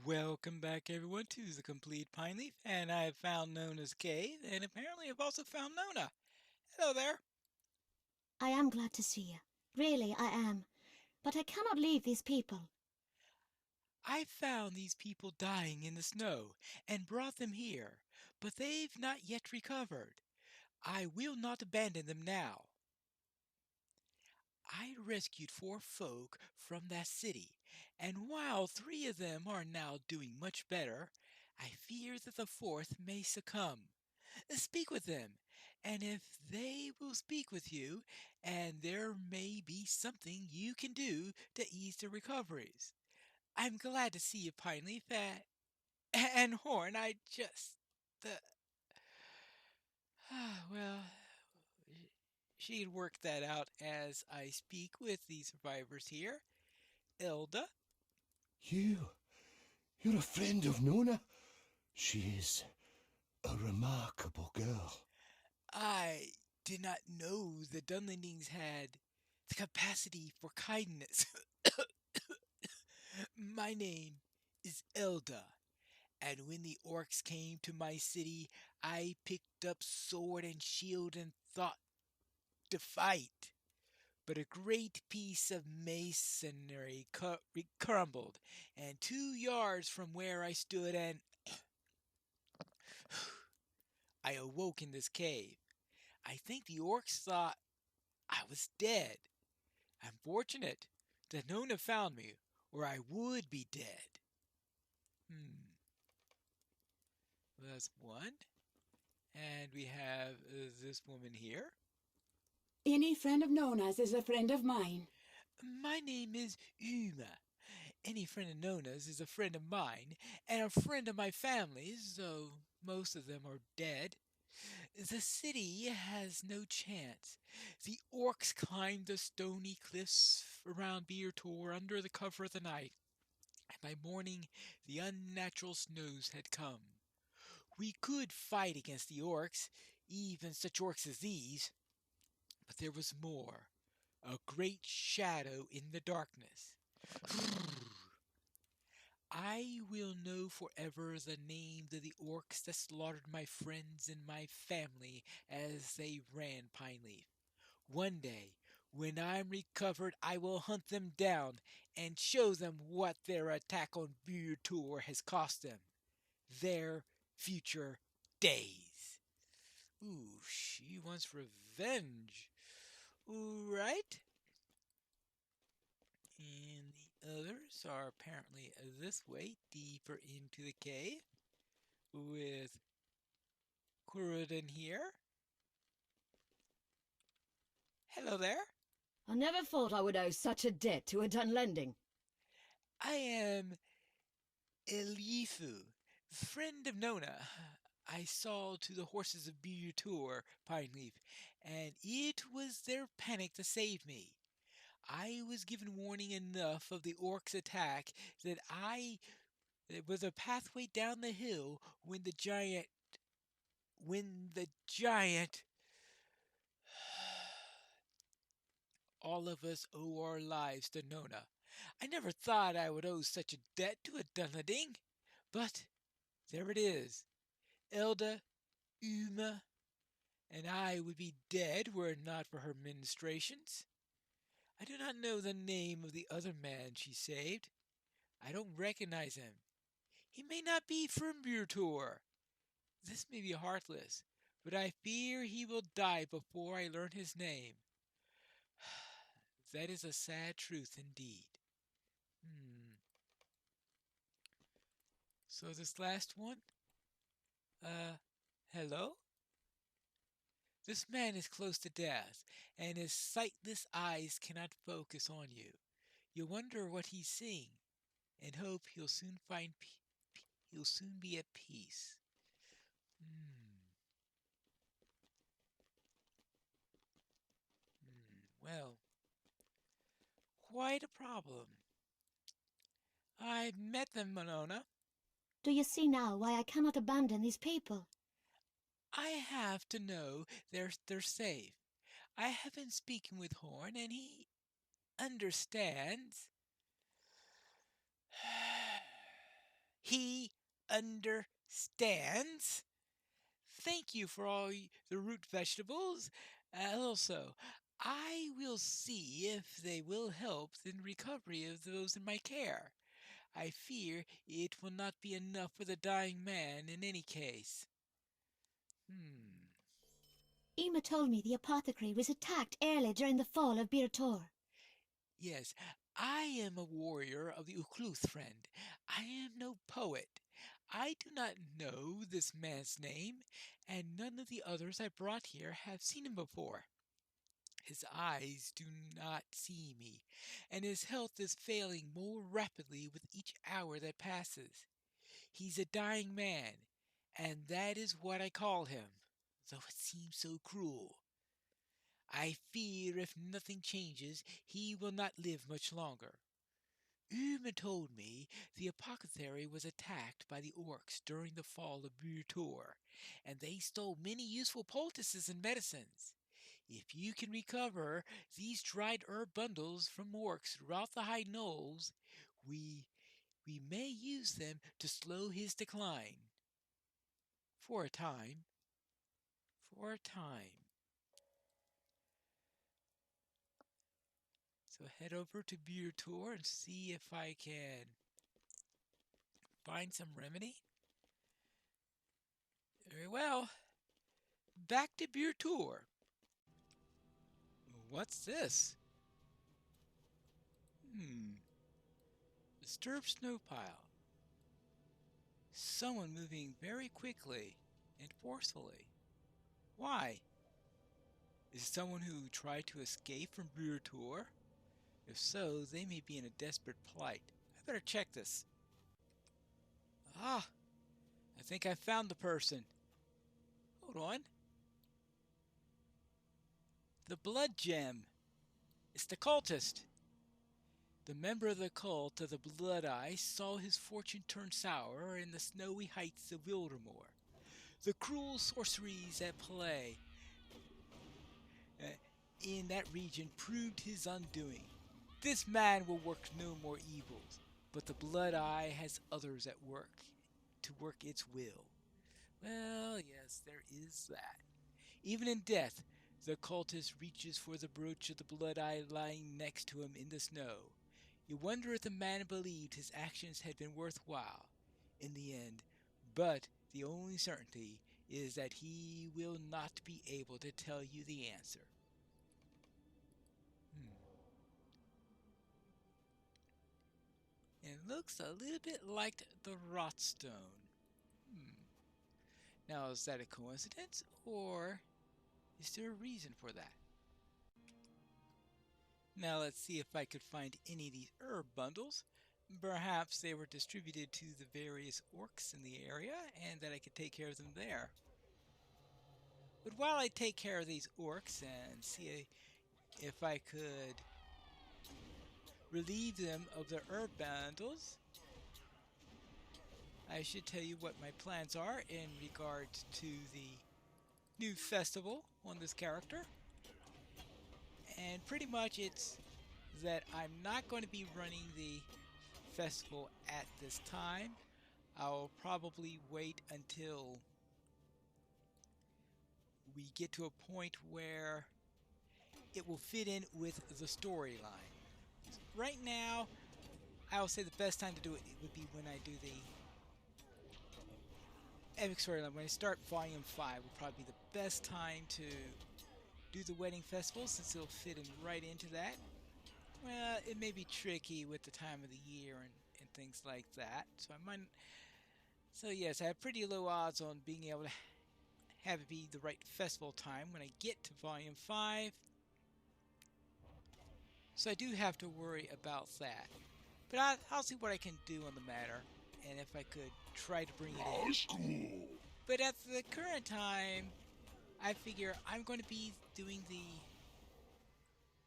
Welcome back, everyone, to the Complete Pineleaf, and I have found Nona's cave, and apparently I've also found Nona. Hello there. I am glad to see you. Really, I am. But I cannot leave these people. I found these people dying in the snow, and brought them here, but they've not yet recovered. I will not abandon them now. I rescued 4 folk from that city, and while 3 of them are now doing much better, I fear that the 4th may succumb. Speak with them, and if they will speak with you, and there may be something you can do to ease their recoveries. I'm glad to see you, Pineleaf, and Horn. Uh, well, she'd work that out as I speak with the survivors here. Elda, You, you're a friend of Nona? She is a remarkable girl. I did not know the Dunlendings had the capacity for kindness. My name is Elda. And when the orcs came to my city, I picked up sword and shield and thought to fight. But a great piece of masonry crumbled, and 2 yards from where I stood, and I awoke in this cave. I think the orcs thought I was dead. I'm fortunate that Nona found me, or I would be dead. Well, that's one. And we have this woman here. Any friend of Nona's is a friend of mine. My name is Uma. Any friend of Nona's is a friend of mine, and a friend of my family's, though most of them are dead. The city has no chance. The orcs climbed the stony cliffs around Beer Tor under the cover of the night, and by morning the unnatural snows had come. We could fight against the orcs, even such orcs as these, but there was more. A great shadow in the darkness. I will know forever the names of the orcs that slaughtered my friends and my family as they ran Pineleaf. One day, when I'm recovered, I will hunt them down and show them what their attack on Beer Tour has cost them. Their future days. Ooh, she wants revenge. Ooh, right? And the others are apparently this way, deeper into the cave, with Corden here. Hello there. I never thought I would owe such a debt to a Dunlending. I am Elifu, friend of Nona. I saw to the horses of Tour, Pineleaf, and it was their panic to save me. I was given warning enough of the orcs' attack that there was a pathway down the hill when the giant all of us owe our lives to Nona. I never thought I would owe such a debt to a Dunleding, but there it is. Elda, Uma, and I would be dead were it not for her ministrations. I do not know the name of the other man she saved. I don't recognize him. He may not be from Burtor. This may be heartless, but I fear he will die before I learn his name. That is a sad truth indeed. So this last one, hello? This man is close to death, and his sightless eyes cannot focus on you. You wonder what he's seeing, and hope he'll soon be at peace. Well, quite a problem. I met them, Monona. Do you see now why I cannot abandon these people? I have to know they're safe. I have been speaking with Horn, and he understands. He understands. Thank you for all the root vegetables. Also, I will see if they will help in recovery of those in my care. I fear it will not be enough for the dying man in any case. Ema told me the apothecary was attacked early during the fall of Bir-Tor. Yes, I am a warrior of the Ukluth, friend. I am no poet. I do not know this man's name, and none of the others I brought here have seen him before. His eyes do not see me, and his health is failing more rapidly with each hour that passes. He's a dying man, and that is what I call him, though it seems so cruel. I fear if nothing changes, he will not live much longer. Uma told me the apothecary was attacked by the orcs during the fall of Bir-Tor, and they stole many useful poultices and medicines. If you can recover these dried herb bundles from orcs throughout the high knolls, we may use them to slow his decline. For a time. For a time. So head over to Bir-Tor and see if I can find some remedy. Very well. Back to Bir-Tor. What's this? Disturbed snow pile. Someone moving very quickly and forcefully. Why? Is it someone who tried to escape from Bir-Tor? If so, they may be in a desperate plight. I better check this. Ah, I think I found the person. Hold on. The blood gem. It's the cultist. The member of the cult of the Blood Eye saw his fortune turn sour in the snowy heights of Wildermore. The cruel sorceries at play in that region proved his undoing. This man will work no more evils, but the Blood Eye has others at work to work its will. Well, yes, there is that. Even in death, the cultist reaches for the brooch of the Blood Eye lying next to him in the snow. You wonder if the man believed his actions had been worthwhile in the end, but the only certainty is that he will not be able to tell you the answer. It looks a little bit like the Rotstone. Now, is that a coincidence, or is there a reason for that? Now let's see if I could find any of these herb bundles. Perhaps they were distributed to the various orcs in the area, and that I could take care of them there. But while I take care of these orcs and see if I could relieve them of their herb bundles, I should tell you what my plans are in regards to the new festival on this character. And pretty much it's that I'm not going to be running the festival at this time. I'll probably wait until we get to a point where it will fit in with the storyline. Right now, I will say the best time to do it would be when I do the epic storyline. When I start Volume 5 will probably be the best time to do the wedding festival, since it'll fit in right into that. Well, it may be tricky with the time of the year and things like that. So I might. So yes, I have pretty low odds on being able to have it be the right festival time when I get to Volume 5. So I do have to worry about that. But I'll see what I can do on the matter, and if I could try to bring it in. But at the current time, I figure I'm going to be doing the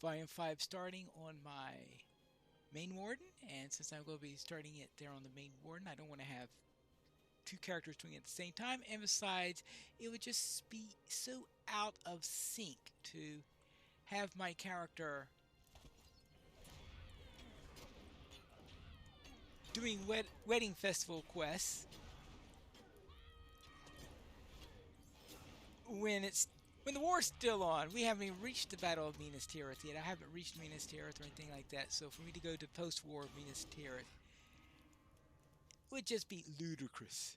Volume 5 starting on my main warden, and since I'm going to be starting it there on the main warden, I don't want to have two characters doing it at the same time, and besides, it would just be so out of sync to have my character doing wedding festival quests when the war's still on. We haven't even reached the Battle of Minas Tirith yet. I haven't reached Minas Tirith or anything like that. So for me to go to post-war Minas Tirith would just be ludicrous.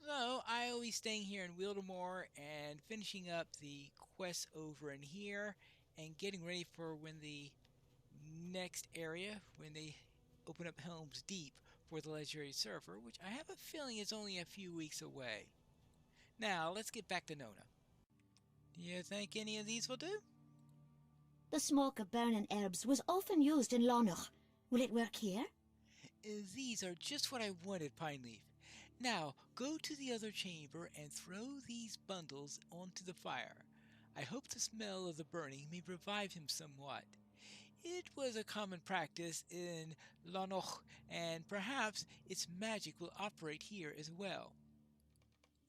So I will be staying here in Wildemore and finishing up the quests over in here and getting ready for when the next area, when they open up Helm's Deep for the legendary server, which I have a feeling is only a few weeks away. Now, let's get back to Nona. Do you think any of these will do? The smoke of burning herbs was often used in Lonach. Will it work here? These are just what I wanted, Pineleaf. Now, go to the other chamber and throw these bundles onto the fire. I hope the smell of the burning may revive him somewhat. It was a common practice in Lonach, and perhaps its magic will operate here as well.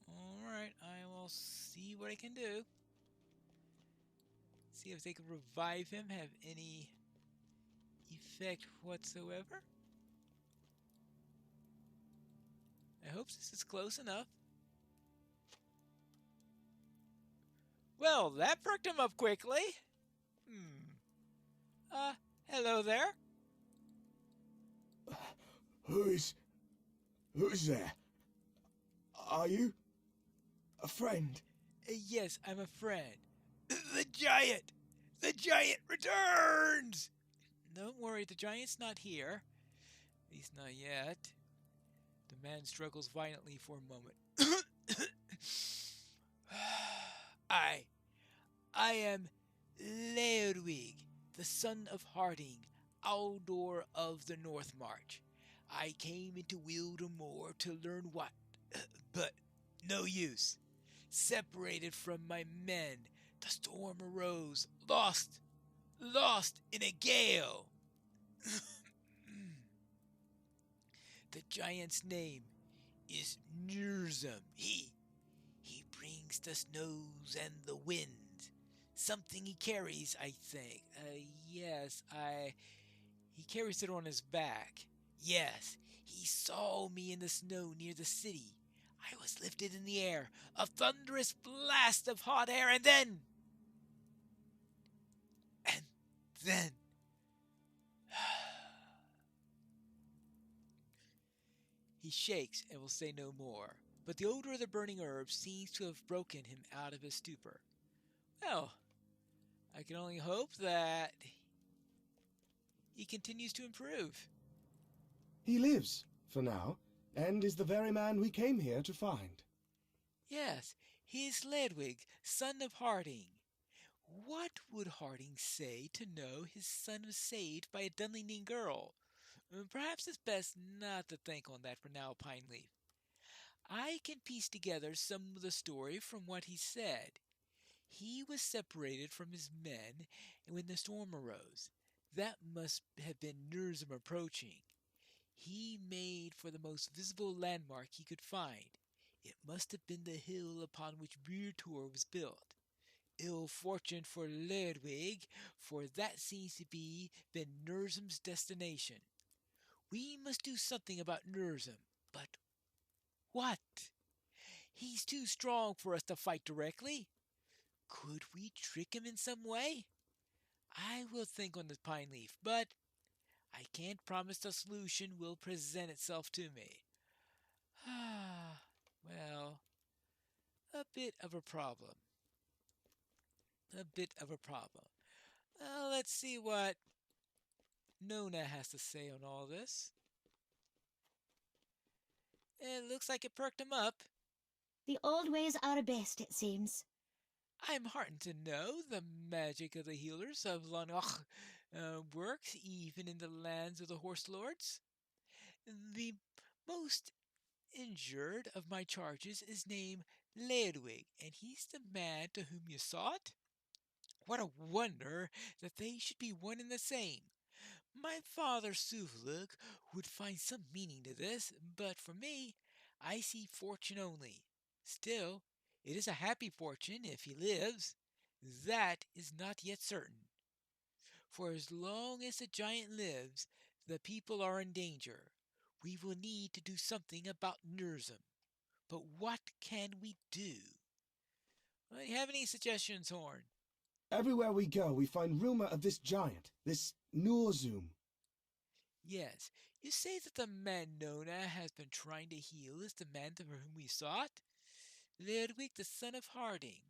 Alright, I will see what I can do. See if they can revive him, have any effect whatsoever. I hope this is close enough. Well, that perked him up quickly. Hello there. Who's there? Are you a friend? Yes, I'm a friend. The giant! The giant returns! Don't worry, the giant's not here. At least not yet. The man struggles violently for a moment. I am Laird Whig, the son of Harding, Aldor of the North March. I came into Wildemore to learn what, but no use. Separated from my men, the storm arose, lost in a gale. The giant's name is Nurzum. He brings the snows and the wind. Something he carries, I think. Yes, he carries it on his back. Yes, he saw me in the snow near the city. I was lifted in the air, a thunderous blast of hot air, and then... He shakes and will say no more, but the odor of the burning herbs seems to have broken him out of his stupor. Well, I can only hope that he continues to improve. He lives, for now, and is the very man we came here to find. Yes, he is Ludwig, son of Harding. What would Harding say to know his son was saved by a Dunleading girl? Perhaps it's best not to think on that for now, Pineleaf. I can piece together some of the story from what he said. He was separated from his men when the storm arose. That must have been Nurzum approaching. He made for the most visible landmark he could find. It must have been the hill upon which Birtor was built. Ill fortune for Ludwig, for that seems to be been Nurzum's destination. We must do something about Nurzum, but what? He's too strong for us to fight directly. Could we trick him in some way? I will think on the Pineleaf, but I can't promise the solution will present itself to me. Well, a bit of a problem. Let's see what Nona has to say on all this. It looks like it perked him up. The old ways are best, it seems. I'm heartened to know the magic of the healers of Lonach works even in the lands of the horse lords. The most injured of my charges is named Ludwig, and he's the man to whom you sought. What a wonder that they should be one and the same. My father Shufeek would find some meaning to this, but for me, I see fortune only. Still, it is a happy fortune if he lives. That is not yet certain. For as long as the giant lives, The people are in danger. We will need to do something about Nurzum. But what can we do? Do you have any suggestions, Horn? Everywhere we go, we find rumor of this giant, this Nurzum. Yes, you say that the man Nona has been trying to heal is the man for whom we sought? Ludwig, the son of Harding.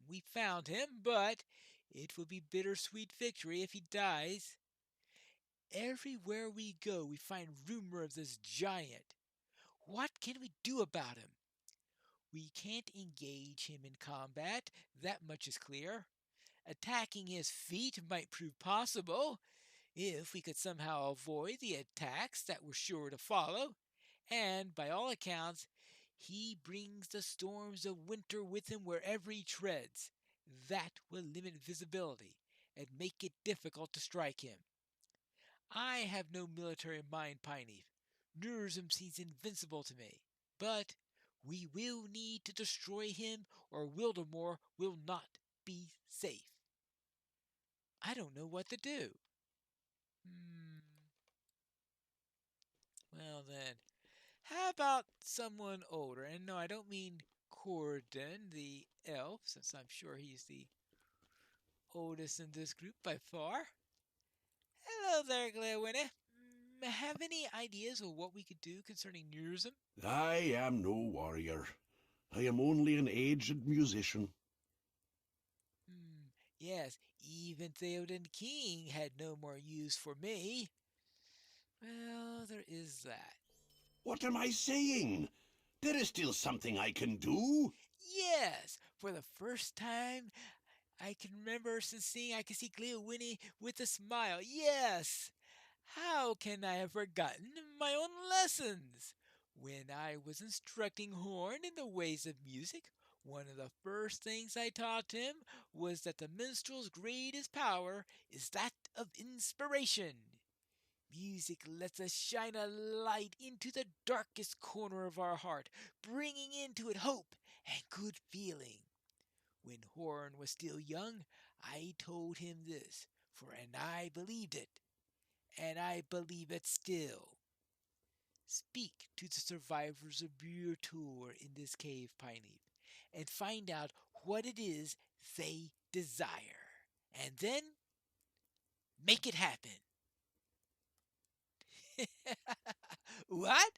We found him, but it will be bittersweet victory if he dies. Everywhere we go, we find rumor of this giant. What can we do about him? We can't engage him in combat, that much is clear. Attacking his feet might prove possible, if we could somehow avoid the attacks that were sure to follow. And by all accounts, he brings the storms of winter with him wherever he treads. That will limit visibility and make it difficult to strike him. I have no military mind, Pineleaf. Nurzum seems invincible to me. But we will need to destroy him, or Wildemore will not be safe. I don't know what to do. Well then, how about someone older? And no, I don't mean Corden the Elf, since I'm sure he's the oldest in this group by far. Hello there, Glewinne. Have any ideas of what we could do concerning Nurzum? I am no warrior. I am only an aged musician. Yes, even Theoden King had no more use for me. Well, there is that. What am I saying? There is still something I can do. Yes, for the first time I can remember since I can see Glewinne with a smile. Yes! How can I have forgotten my own lessons? When I was instructing Horn in the ways of music, one of the first things I taught him was that the minstrel's greatest power is that of inspiration. Music lets us shine a light into the darkest corner of our heart, bringing into it hope and good feeling. When Horn was still young, I told him this, and I believed it, and I believe it still. Speak to the survivors of Tour in this cave, Pineleaf, and find out what it is they desire, and then make it happen. What?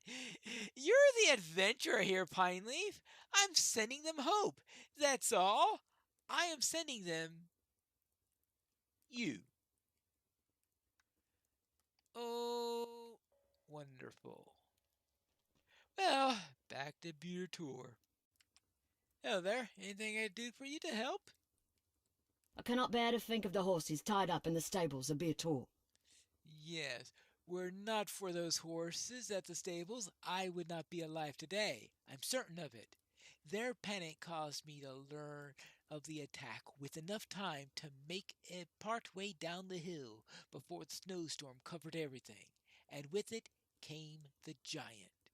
You're the adventurer here, Pineleaf. I'm sending them hope. That's all. I am sending them you. Oh, wonderful. Well, back to Beer Tour. Hello there. Anything I can do for you to help? I cannot bear to think of the horses tied up in the stables of Beertor. Yes. Were not for those horses at the stables, I would not be alive today. I'm certain of it. Their panic caused me to learn of the attack with enough time to make it part way down the hill before the snowstorm covered everything, and with it came the giant.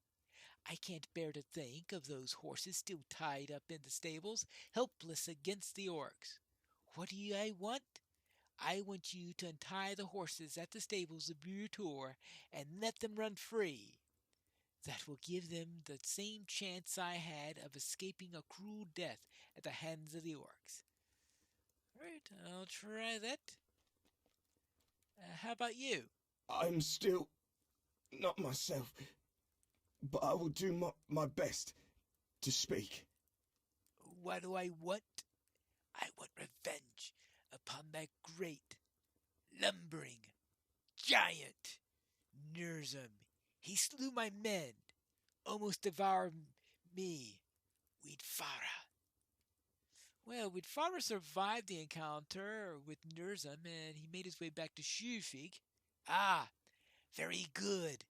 I can't bear to think of those horses still tied up in the stables, helpless against the orcs. What do I want? I want you to untie the horses at the stables of Butor and let them run free. That will give them the same chance I had of escaping a cruel death at the hands of the orcs. Right, I'll try that. How about you? I'm still not myself, but I will do my best to speak. What do I want? I want revenge upon that great, lumbering giant Nurzum. He slew my men, almost devoured me, Weedfara. Well, Weedfara survived the encounter with Nurzum, and he made his way back to Shufeek. Ah, very good.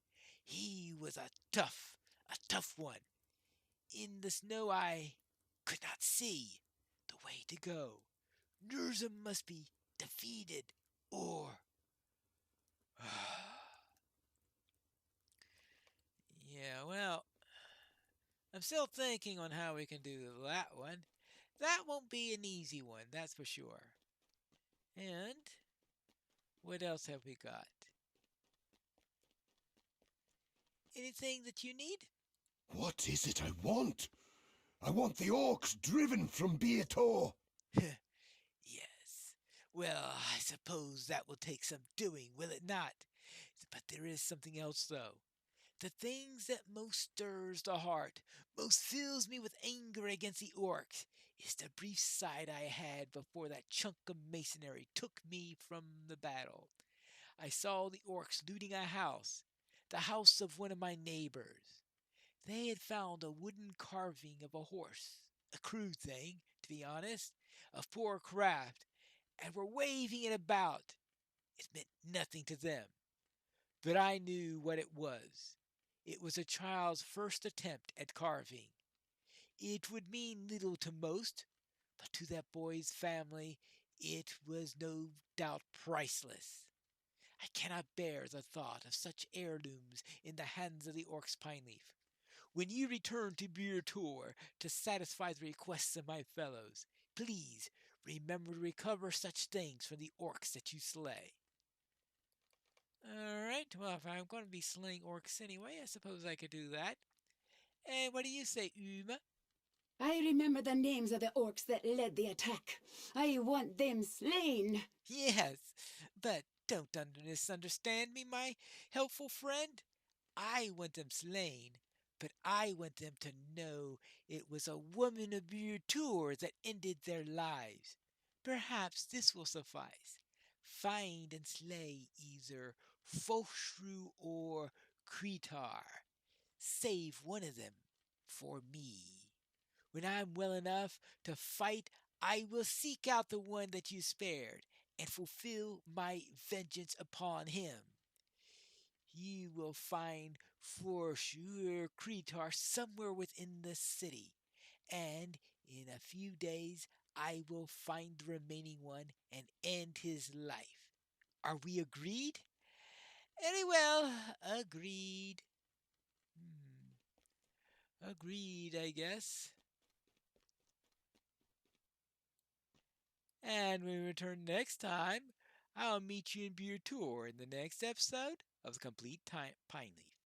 He was a tough one. In the snow I could not see the way to go. Nurzum must be defeated, or... Yeah, well, I'm still thinking on how we can do that one. That won't be an easy one, that's for sure. And what else have we got? Anything that you need? What is it I want? I want the orcs driven from Beator. Yes. Well, I suppose that will take some doing, will it not? But there is something else, though. The things that most stirs the heart, most fills me with anger against the orcs, is the brief sight I had before that chunk of masonry took me from the battle. I saw the orcs looting a house, the house of one of my neighbors. They had found a wooden carving of a horse, a crude thing, to be honest, of poor craft, and were waving it about. It meant nothing to them, but I knew what it was. It was a child's first attempt at carving. It would mean little to most, but to that boy's family it was no doubt priceless. I cannot bear the thought of such heirlooms in the hands of the orcs Pineleaf. When you return to Beer Tour to satisfy the requests of my fellows, please remember to recover such things from the orcs that you slay. Alright, well, if I'm going to be slaying orcs anyway, I suppose I could do that. And what do you say, Uma? I remember the names of the orcs that led the attack. I want them slain. Yes, but don't misunderstand me, my helpful friend. I want them slain, but I want them to know it was a woman of your tour that ended their lives. Perhaps this will suffice. Find and slay either Foshru or Kretar. Save one of them for me. When I'm well enough to fight, I will seek out the one that you spared and fulfill my vengeance upon him. You will find for sure Kretar somewhere within the city, and in a few days I will find the remaining one and end his life. Are we agreed? Very well, agreed. Agreed, I guess. And when we return next time, I'll meet you in Beer Tour in the next episode of the Complete Pine Leaf.